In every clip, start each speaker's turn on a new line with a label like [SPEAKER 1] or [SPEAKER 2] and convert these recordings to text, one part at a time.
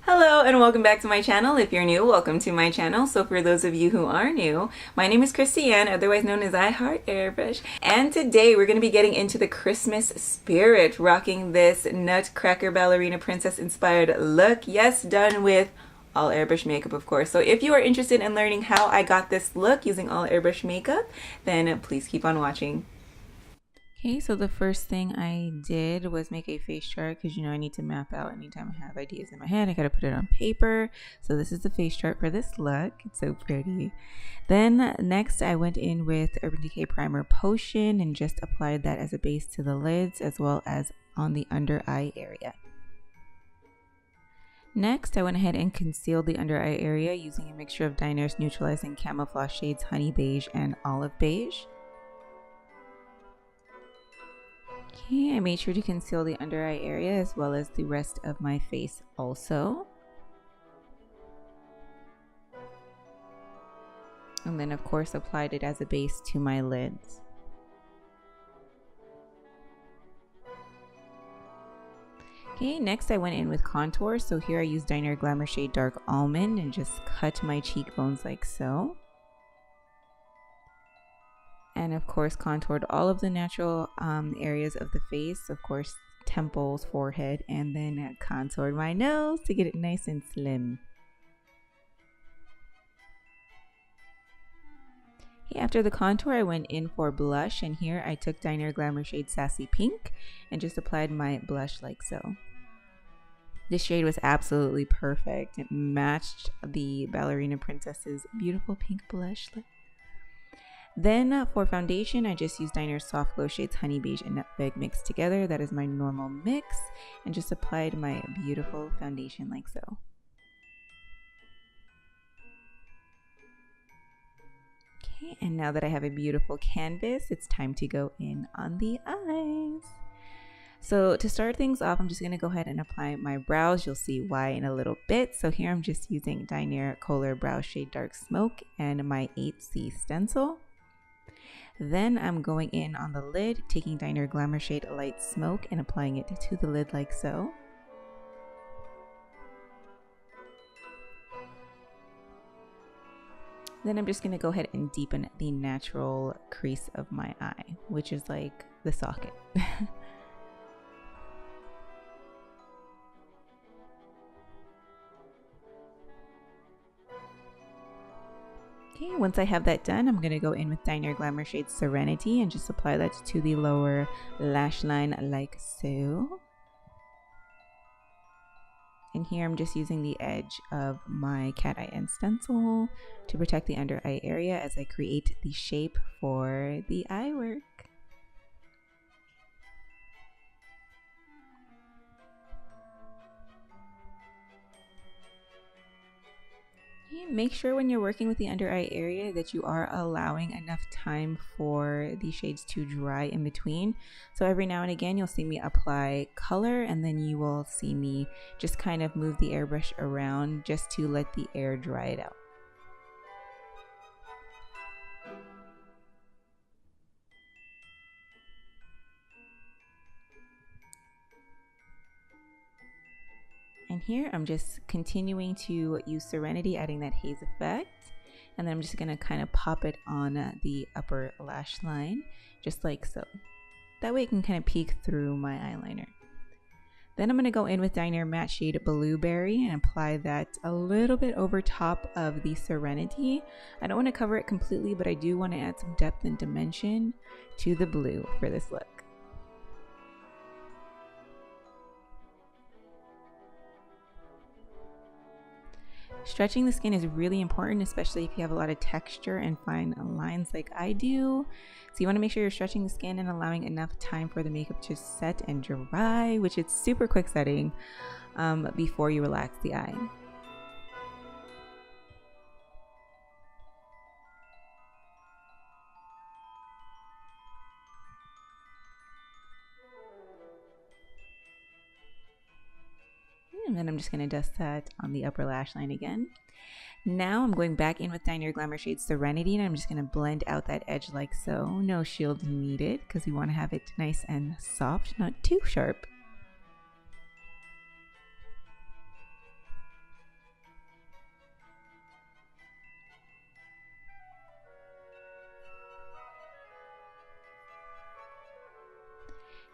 [SPEAKER 1] Hello and welcome back to my channel. If you're new, welcome to my channel. So for those of you who are new, my name is Christiane, otherwise known as IHeartAirbrush. And today we're going to be getting into the Christmas spirit, rocking this Nutcracker Ballerina princess inspired look. Yes, done with all airbrush makeup, of course. So if you are interested in learning how I got this look using all airbrush makeup, then please keep on watching. Okay, so the first thing I did was make a face chart because, I need to map out anytime I have ideas in my head. I got to put it on paper. So this is the face chart for this look. It's so pretty. Then next I went in with Urban Decay Primer Potion and just applied that as a base to the lids as well as on the under eye area. Next, I went ahead and concealed the under eye area using a mixture of Dinair's Neutralizing Camouflage shades Honey Beige and Olive Beige. Okay, I made sure to conceal the under eye area as well as the rest of my face also. And then of course applied it as a base to my lids. Okay, next I went in with contour. So here I used Dinair Glamour shade Dark Almond and just cut my cheekbones like so. And of course contoured all of the natural areas of the face, of course temples, forehead, and then contoured my nose to get it nice and slim. Okay, after the contour I went in for blush, and here I took Dinair Glamour shade Sassy Pink and just applied my blush like so. This shade was absolutely perfect. It matched the ballerina princess's beautiful pink blush look. Then for foundation, I just used Dinair's Soft Glow shades Honey Beige and Nutmeg mixed together. That is my normal mix, and just applied my beautiful foundation like so. Okay, and now that I have a beautiful canvas, it's time to go in on the eyes. So to start things off, I'm just going to go ahead and apply my brows. You'll see why in a little bit. So here I'm just using Dinair Colair Brow shade Dark Smoke and my 8C stencil. Then I'm going in on the lid, taking Dinair Glamour shade Light Smoke and applying it to the lid like so. Then I'm just going to go ahead and deepen the natural crease of my eye, which is like the socket. Okay, once I have that done, I'm going to go in with Dinair Glamour shade Serenity and just apply that to the lower lash line like so. And here I'm just using the edge of my cat eye end stencil to protect the under eye area as I create the shape for the eye work. Make sure when you're working with the under eye area that you are allowing enough time for the shades to dry in between. So every now and again you'll see me apply color, and then you will see me just kind of move the airbrush around just to let the air dry it out. And here I'm just continuing to use Serenity, adding that haze effect. And then I'm just going to kind of pop it on the upper lash line, just like so. That way it can kind of peek through my eyeliner. Then I'm going to go in with Dinair Matte shade Blueberry and apply that a little bit over top of the Serenity. I don't want to cover it completely, but I do want to add some depth and dimension to the blue for this look. Stretching the skin is really important, especially if you have a lot of texture and fine lines like I do. So you want to make sure you're stretching the skin and allowing enough time for the makeup to set and dry, which it's super quick setting before you relax the eye. And then I'm just going to dust that on the upper lash line again. Now I'm going back in with Dinair Glamour shade Serenity, and I'm just going to blend out that edge like so. No shield needed because we want to have it nice and soft, not too sharp.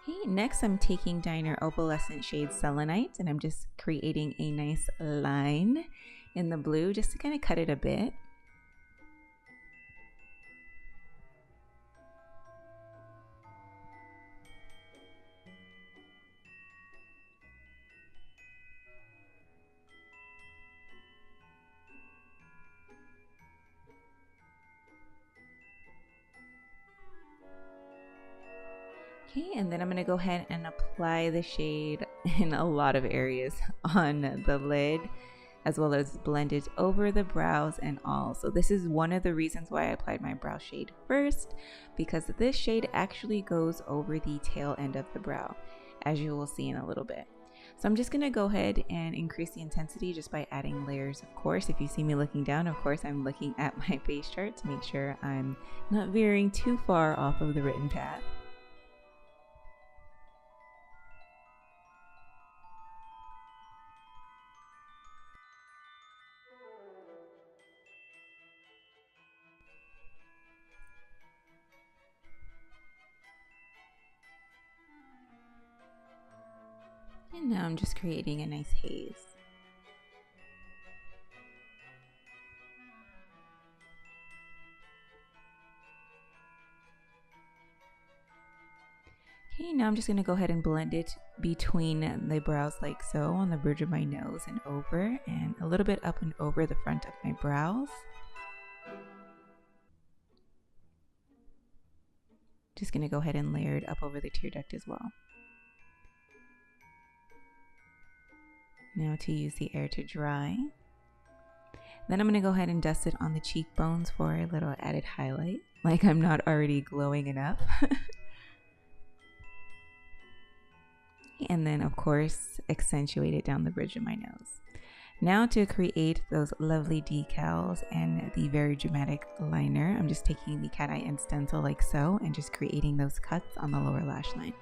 [SPEAKER 1] Okay, next I'm taking Dinair Opalescent shade Selenite, and I'm just creating a nice line in the blue just to kind of cut it a bit. Okay, and then I'm going to go ahead and apply the shade in a lot of areas on the lid, as well as blend it over the brows and all. So this is one of the reasons why I applied my brow shade first, because this shade actually goes over the tail end of the brow, as you will see in a little bit. So I'm just going to go ahead and increase the intensity just by adding layers. Of course, if you see me looking down, of course I'm looking at my face chart to make sure I'm not veering too far off of the written path. And now I'm just creating a nice haze. Okay, now I'm just going to go ahead and blend it between the brows like so, on the bridge of my nose and over, and a little bit up and over the front of my brows. Just going to go ahead and layer it up over the tear duct as well. Now to use the air to dry. Then I'm going to go ahead and dust it on the cheekbones for a little added highlight, like I'm not already glowing enough. And then of course accentuate it down the bridge of my nose. Now to create those lovely decals and the very dramatic liner, I'm just taking the cat eye and stencil like so and just creating those cuts on the lower lash line.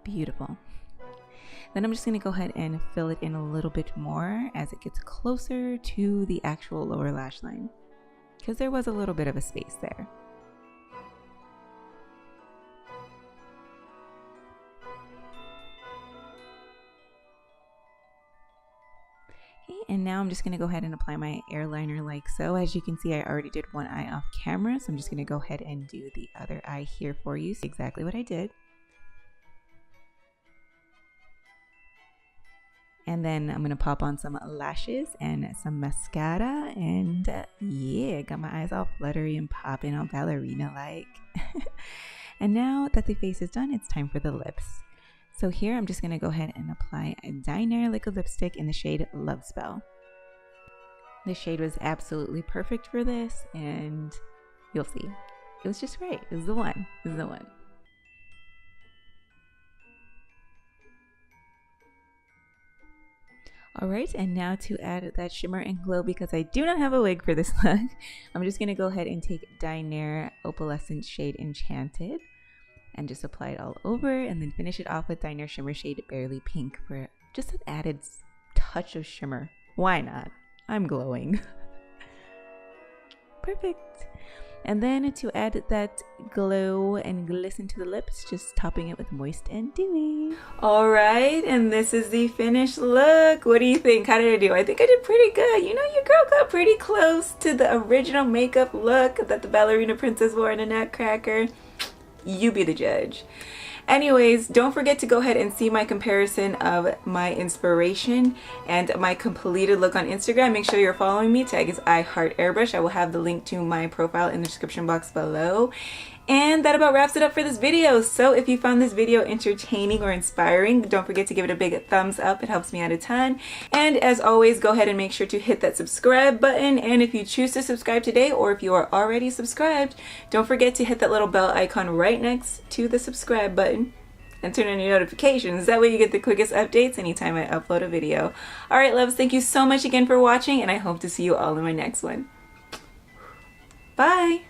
[SPEAKER 1] Beautiful. Then I'm just going to go ahead and fill it in a little bit more as it gets closer to the actual lower lash line, because there was a little bit of a space there. Okay, and now I'm just going to go ahead and apply my airliner like so. As you can see, I already did one eye off camera, so I'm just going to go ahead and do the other eye here for you. See exactly what I did. And then I'm going to pop on some lashes and some mascara, and yeah, got my eyes all fluttery and popping on ballerina like. And now that the face is done, it's time for the lips. So here I'm just going to go ahead and apply a Dinair liquid lipstick in the shade Love Spell. The shade was absolutely perfect for this, and you'll see. It was just right. It was the one. It was the one. Alright, and now to add that shimmer and glow, because I do not have a wig for this look, I'm just going to go ahead and take Dinair Opalescent shade Enchanted and just apply it all over, and then finish it off with Dinair shimmer shade Barely Pink for just an added touch of shimmer. Why not? I'm glowing. Perfect. And then to add that glow and glisten to the lips, just topping it with Moist and Dewy. Alright, and this is the finished look. What do you think? How did I do? I think I did pretty good. You know, your girl got pretty close to the original makeup look that the ballerina princess wore in a Nutcracker. You be the judge. Anyways, don't forget to go ahead and see my comparison of my inspiration and my completed look on Instagram. Make sure you're following me. Tag is IHeartAirbrush. I will have the link to my profile in the description box below. And that about wraps it up for this video. So if you found this video entertaining or inspiring, don't forget to give it a big thumbs up. It helps me out a ton. And as always, go ahead and make sure to hit that subscribe button. And if you choose to subscribe today, or if you are already subscribed, don't forget to hit that little bell icon right next to the subscribe button and turn on your notifications. That way you get the quickest updates anytime I upload a video. Alright loves, thank you so much again for watching, and I hope to see you all in my next one. Bye!